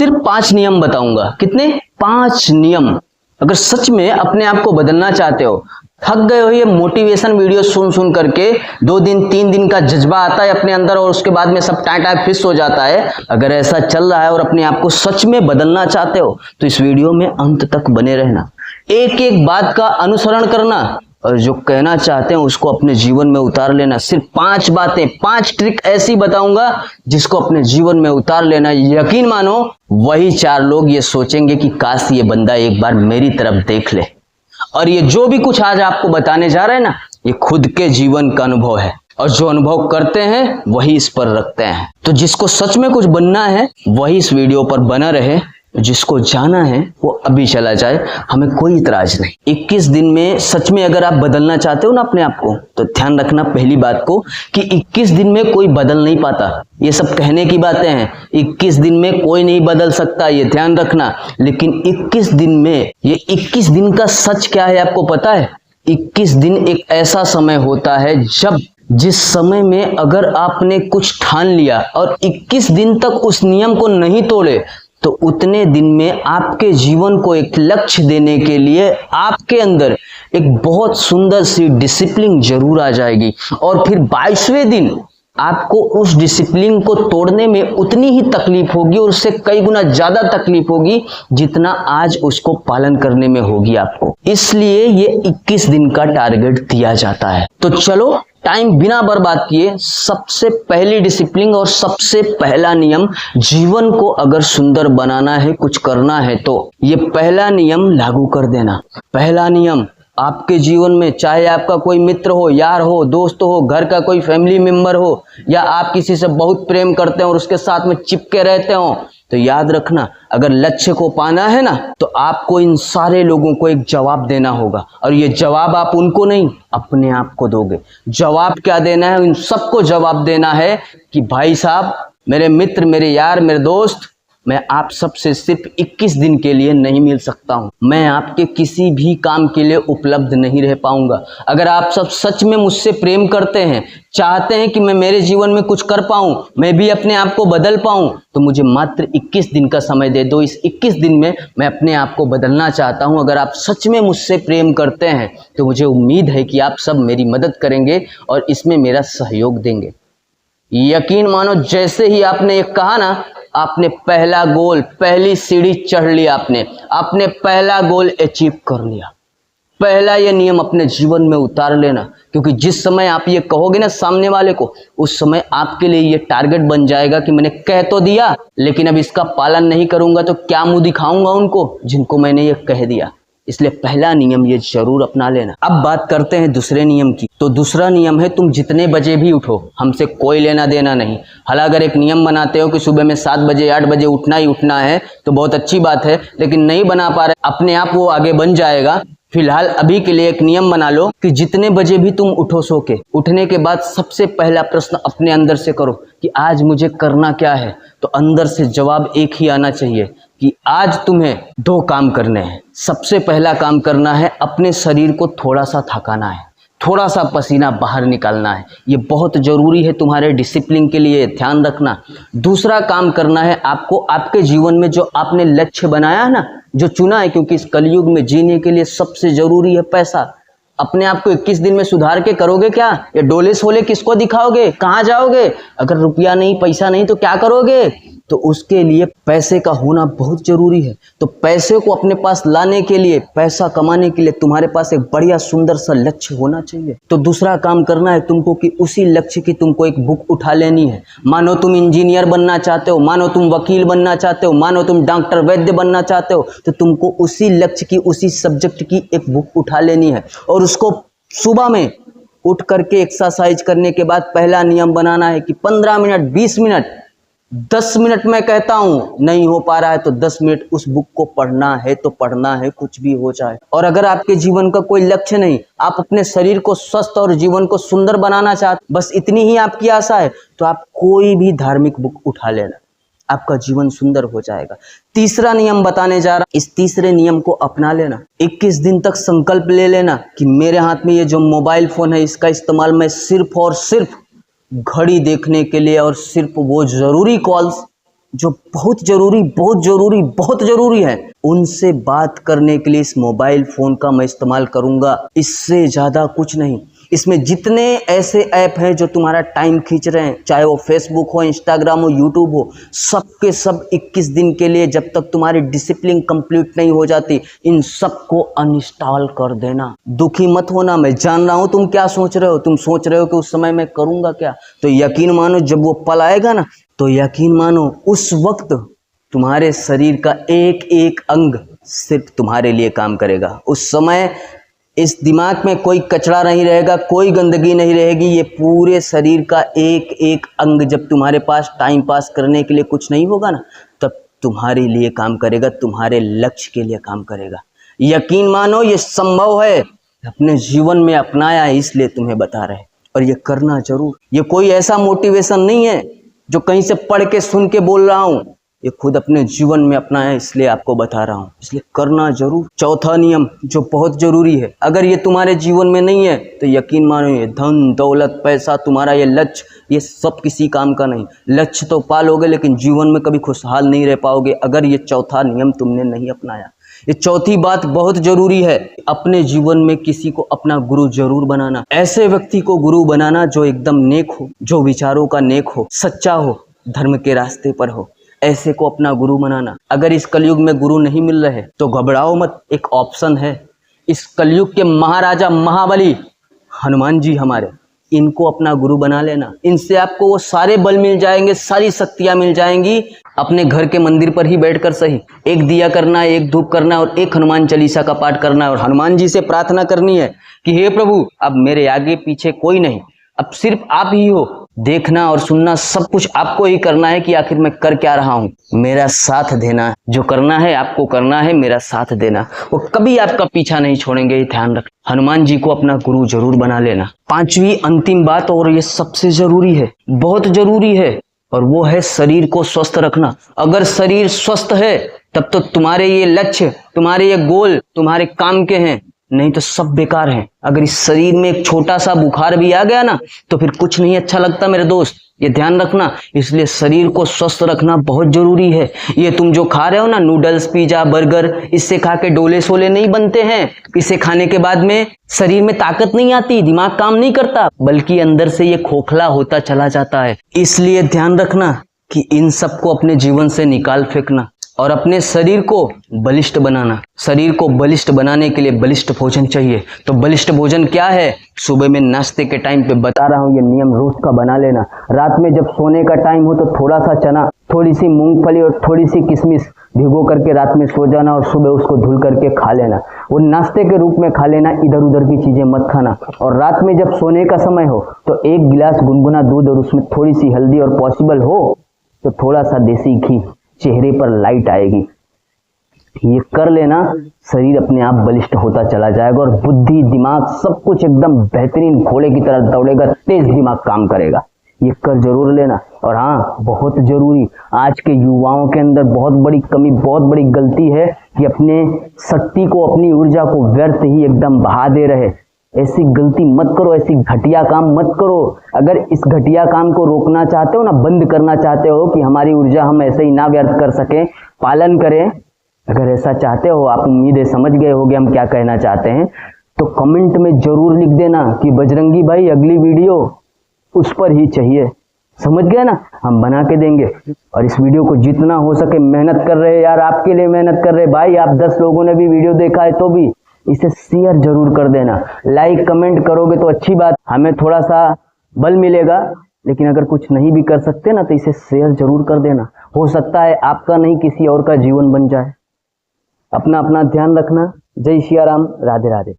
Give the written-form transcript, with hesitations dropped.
सिर्फ 5 नियम बताऊंगा। कितने? 5 नियम। अगर सच में अपने आप को बदलना चाहते हो, थक गए हो ये मोटिवेशन वीडियो सुन सुन करके, 2 दिन 3 दिन का जज्बा आता है अपने अंदर और उसके बाद में सब टाटा फिस हो जाता है। अगर ऐसा चल रहा है और अपने आप को सच में बदलना चाहते हो तो इस वीडियो में अंत तक बने रहना, एक एक बात का अनुसरण करना और जो कहना चाहते हैं उसको अपने जीवन में उतार लेना। सिर्फ 5 बातें, 5 ट्रिक ऐसी बताऊंगा जिसको अपने जीवन में उतार लेना। यकीन मानो वही 4 लोग ये सोचेंगे कि काश ये बंदा एक बार मेरी तरफ देख ले। और ये जो भी कुछ आज आपको बताने जा रहे हैं ना, ये खुद के जीवन का अनुभव है और जो अनुभव करते हैं वही इस पर रखते हैं। तो जिसको सच में कुछ बनना है वही इस वीडियो पर बना रहे, जिसको जाना है वो अभी चला जाए, हमें कोई इतराज नहीं। 21 दिन में सच में अगर आप बदलना चाहते हो ना अपने आप को, तो ध्यान रखना पहली बात को कि 21 दिन में कोई बदल नहीं पाता। ये सब कहने की बातें हैं, 21 दिन में कोई नहीं बदल सकता, ये ध्यान रखना। लेकिन 21 दिन में, ये 21 दिन का सच क्या है आपको पता है? 21 दिन एक ऐसा समय होता है जब जिस समय में अगर आपने कुछ ठान लिया और 21 दिन तक उस नियम को नहीं तोड़े, तो उतने दिन में आपके जीवन को एक लक्ष्य देने के लिए आपके अंदर एक बहुत सुंदर सी डिसिप्लिन जरूर आ जाएगी। और फिर 22वें दिन आपको उस डिसिप्लिन को तोड़ने में उतनी ही तकलीफ होगी और उससे कई गुना ज्यादा तकलीफ होगी जितना आज उसको पालन करने में होगी आपको। इसलिए ये 21 दिन का टारगेट दिया जाता है। तो चलो टाइम बिना बर्बाद किए, सबसे पहली डिसिप्लिन और सबसे पहला नियम, जीवन को अगर सुंदर बनाना है, कुछ करना है, तो ये पहला नियम लागू कर देना। पहला नियम आपके जीवन में, चाहे आपका कोई मित्र हो, यार हो, दोस्त हो, घर का कोई फैमिली मेंबर हो, या आप किसी से बहुत प्रेम करते हो और उसके साथ में चिपके रहते हो, तो याद रखना अगर लक्ष्य को पाना है ना, तो आपको इन सारे लोगों को एक जवाब देना होगा। और ये जवाब आप उनको नहीं, अपने आप को दोगे। जवाब क्या देना है? इन सबको जवाब देना है कि भाई साहब, मेरे मित्र, मेरे यार, मेरे दोस्त, मैं आप सबसे सिर्फ 21 दिन के लिए नहीं मिल सकता हूं। मैं आपके किसी भी काम के लिए उपलब्ध नहीं रह पाऊंगा। अगर आप सब सच में मुझसे प्रेम करते हैं, चाहते हैं कि मैं मेरे जीवन में कुछ कर पाऊं, मैं भी अपने आप को बदल पाऊं, तो मुझे मात्र 21 दिन का समय दे दो। इस 21 दिन में मैं अपने आप को बदलना चाहता हूं। अगर आप सच में मुझसे प्रेम करते हैं तो मुझे उम्मीद है कि आप सब मेरी मदद करेंगे और इसमें मेरा सहयोग देंगे। यकीन मानो जैसे ही आपने ये कहा ना, आपने पहला गोल, पहली सीढ़ी चढ़ लिया, आपने पहला गोल अचीव कर लिया। पहला ये नियम अपने जीवन में उतार लेना, क्योंकि जिस समय आप ये कहोगे ना सामने वाले को, उस समय आपके लिए ये टारगेट बन जाएगा कि मैंने कह तो दिया, लेकिन अब इसका पालन नहीं करूंगा तो क्या मुंह दिखाऊंगा उनको जिनको मैंने ये कह दिया। इसलिए पहला नियम ये जरूर अपना लेना। अब बात करते हैं दूसरे नियम की। तो दूसरा नियम है, तुम जितने बजे भी उठो, हमसे कोई लेना देना नहीं। हालांकि अगर एक नियम बनाते हो कि सुबह में 7 बजे 8 बजे उठना ही उठना है, तो बहुत अच्छी बात है, लेकिन नहीं बना पा रहे, अपने आप वो आगे बन जाएगा। फिलहाल अभी के लिए एक नियम बना लो कि जितने बजे भी तुम उठो सो के, उठने के बाद सबसे पहला प्रश्न अपने अंदर से करो कि आज मुझे करना क्या है। तो अंदर से जवाब एक ही आना चाहिए कि आज तुम्हें 2 काम करने हैं। सबसे पहला काम करना है, अपने शरीर को थोड़ा सा थकाना है, थोड़ा सा पसीना बाहर निकालना है। ये बहुत जरूरी है तुम्हारे डिसिप्लिन के लिए, ध्यान रखना। दूसरा काम करना है आपको, आपके जीवन में जो आपने लक्ष्य बनाया है ना, जो चुना है, क्योंकि इस कलयुग में जीने के लिए सबसे जरूरी है पैसा। अपने आप को 21 दिन में सुधार के करोगे क्या? ये डोले सोले किसको दिखाओगे? कहाँ जाओगे? अगर रुपया नहीं, पैसा नहीं, तो क्या करोगे? तो उसके लिए पैसे का होना बहुत जरूरी है। तो पैसे को अपने पास लाने के लिए, पैसा कमाने के लिए तुम्हारे पास एक बढ़िया सुंदर सा लक्ष्य होना चाहिए। तो दूसरा काम करना है तुमको कि उसी लक्ष्य की तुमको एक बुक उठा लेनी है। मानो तुम इंजीनियर बनना चाहते हो, मानो तुम वकील बनना चाहते हो, मानो तुम डॉक्टर वैद्य बनना चाहते हो, तो तुमको उसी लक्ष्य की, उसी सब्जेक्ट की एक बुक उठा लेनी है और उसको सुबह में उठ करके एक्सरसाइज करने के बाद पहला नियम बनाना है कि 15 मिनट, 20 मिनट, 10 मिनट मैं कहता हूं, नहीं हो पा रहा है तो 10 मिनट उस बुक को पढ़ना है तो पढ़ना है, कुछ भी हो जाए। और अगर आपके जीवन का कोई लक्ष्य नहीं, आप अपने शरीर को स्वस्थ और जीवन को सुंदर बनाना चाहते, बस इतनी ही आपकी आशा है, तो आप कोई भी धार्मिक बुक उठा लेना, आपका जीवन सुंदर हो जाएगा। तीसरा नियम बताने जा रहा, इस तीसरे नियम को अपना लेना। 21 दिन तक संकल्प ले लेना कि मेरे हाथ में ये जो मोबाइल फोन है, इसका इस्तेमाल मैं सिर्फ और सिर्फ घड़ी देखने के लिए और सिर्फ वो जरूरी कॉल्स जो बहुत जरूरी है, उनसे बात करने के लिए इस मोबाइल फ़ोन का मैं इस्तेमाल करूँगा, इससे ज़्यादा कुछ नहीं। इसमें जितने ऐसे ऐप हैं जो तुम्हारा टाइम खींच रहे हैं, चाहे वो फेसबुक हो, इंस्टाग्राम हो, यूट्यूब हो, सब के सब 21 दिन के लिए, जब तक तुम्हारी डिसिप्लिन कंप्लीट नहीं हो जाती, इन सब को अनइंस्टॉल कर देना। दुखी मत होना, मैं जान रहा हूँ तुम क्या सोच रहे हो। तुम सोच रहे हो कि उस समय मैं करूँगा क्या, तो यकीन मानो जब वो पल आएगा ना, तो यकीन मानो उस वक्त तुम्हारे शरीर का एक एक अंग सिर्फ तुम्हारे लिए काम करेगा। उस समय इस दिमाग में कोई कचरा नहीं रहेगा, कोई गंदगी नहीं रहेगी। ये पूरे शरीर का एक एक अंग जब तुम्हारे पास टाइम पास करने के लिए कुछ नहीं होगा ना, तब तुम्हारे लिए काम करेगा, तुम्हारे लक्ष्य के लिए काम करेगा। यकीन मानो ये संभव है, अपने जीवन में अपनाया है, इसलिए तुम्हें बता रहे हैं, और ये करना जरूर। ये कोई ऐसा मोटिवेशन नहीं है जो कहीं से पढ़ के सुन के बोल रहा हूँ, ये खुद अपने जीवन में अपनाया है, इसलिए आपको बता रहा हूँ, इसलिए करना जरूर। चौथा नियम जो बहुत जरूरी है, अगर ये तुम्हारे जीवन में नहीं है तो यकीन मानो ये धन दौलत पैसा, तुम्हारा ये लक्ष्य, ये सब किसी काम का नहीं। लक्ष्य तो पा लोगे लेकिन जीवन में कभी खुशहाल नहीं रह पाओगे अगर ये चौथा नियम तुमने नहीं अपनाया। ये चौथी बात बहुत जरूरी है, अपने जीवन में किसी को अपना गुरु जरूर बनाना। ऐसे व्यक्ति को गुरु बनाना जो एकदम नेक हो, जो विचारों का नेक हो, सच्चा हो, धर्म के रास्ते पर हो, ऐसे को अपना गुरु बनाना। अगर इस कलयुग में गुरु नहीं मिल रहे तो घबराओ मत, एक ऑप्शन है। इस कलयुग के महाराजा महाबली हनुमान जी हमारे, इनको अपना गुरु बना लेना। इनसे आपको वो सारे बल मिल जाएंगे, सारी शक्तियां मिल जाएंगी। अपने घर के मंदिर पर ही बैठकर सही, एक दिया करना है, एक धूप करना है और एक हनुमान चालीसा का पाठ करना है, और हनुमान जी से प्रार्थना करनी है कि हे प्रभु, अब मेरे आगे पीछे कोई नहीं, अब सिर्फ आप ही हो। देखना और सुनना सब कुछ आपको ही करना है कि आखिर मैं कर क्या रहा हूँ, मेरा साथ देना है। जो करना है आपको करना है, मेरा साथ देना। वो कभी आपका पीछा नहीं छोड़ेंगे, ये ध्यान रख। हनुमान जी को अपना गुरु जरूर बना लेना। पांचवी अंतिम बात, और ये सबसे जरूरी है, बहुत जरूरी है, और वो है शरीर को स्वस्थ रखना। अगर शरीर स्वस्थ है तब तो तुम्हारे ये लक्ष्य, तुम्हारे ये गोल तुम्हारे काम के हैं, नहीं तो सब बेकार हैं। अगर इस शरीर में एक छोटा सा बुखार भी आ गया ना तो फिर कुछ नहीं अच्छा लगता मेरे दोस्त, ये ध्यान रखना। इसलिए शरीर को स्वस्थ रखना बहुत जरूरी है। ये तुम जो खा रहे हो ना, नूडल्स पिज्जा बर्गर, इससे खा के डोले सोले नहीं बनते हैं। इसे खाने के बाद में शरीर में ताकत नहीं आती, दिमाग काम नहीं करता, बल्कि अंदर से ये खोखला होता चला जाता है। इसलिए ध्यान रखना कि इन सबको अपने जीवन से निकाल फेंकना और अपने शरीर को बलिष्ठ बनाना। शरीर को बलिष्ठ बनाने के लिए बलिष्ठ भोजन चाहिए। तो बलिष्ठ भोजन क्या है? सुबह में नाश्ते के टाइम पे बता रहा हूँ, ये नियम रोज का बना लेना। रात में जब सोने का टाइम हो तो थोड़ा सा चना, थोड़ी सी मूंगफली और थोड़ी सी किशमिश भिगो करके रात में सो जाना और सुबह उसको धुल करके खा लेना। वो नाश्ते के रूप में खा लेना, इधर उधर की चीजें मत खाना। और रात में जब सोने का समय हो तो 1 गिलास गुनगुना दूध और उसमें थोड़ी सी हल्दी और पॉसिबल हो तो थोड़ा सा देसी घी, चेहरे पर लाइट आएगी। ये कर लेना, शरीर अपने आप बलिष्ठ होता चला जाएगा और बुद्धि दिमाग सब कुछ एकदम बेहतरीन घोड़े की तरह दौड़ेगा, तेज दिमाग काम करेगा। ये कर जरूर लेना। और हाँ, बहुत जरूरी, आज के युवाओं के अंदर बहुत बड़ी कमी, बहुत बड़ी गलती है कि अपने शक्ति को, अपनी ऊर्जा को व्यर्थ ही एकदम बहा दे रहे। ऐसी गलती मत करो, ऐसी घटिया काम मत करो। अगर इस घटिया काम को रोकना चाहते हो ना, बंद करना चाहते हो कि हमारी ऊर्जा हम ऐसे ही ना व्यर्थ कर सकें, पालन करें, अगर ऐसा चाहते हो, आप उम्मीद है समझ गए होगे हम क्या कहना चाहते हैं, तो कमेंट में जरूर लिख देना कि बजरंगी भाई अगली वीडियो उस पर ही चाहिए। समझ गए ना, हम बना के देंगे। और इस वीडियो को जितना हो सके मेहनत कर रहे यार, आपके लिए मेहनत कर रहे भाई। आप 10 लोगों ने भी वीडियो देखा है तो भी इसे शेयर जरूर कर देना। लाइक कमेंट करोगे तो अच्छी बात, हमें थोड़ा सा बल मिलेगा। लेकिन अगर कुछ नहीं भी कर सकते ना तो इसे शेयर जरूर कर देना। हो सकता है आपका नहीं किसी और का जीवन बन जाए। अपना अपना ध्यान रखना। जय सिया राम, राधे राधे।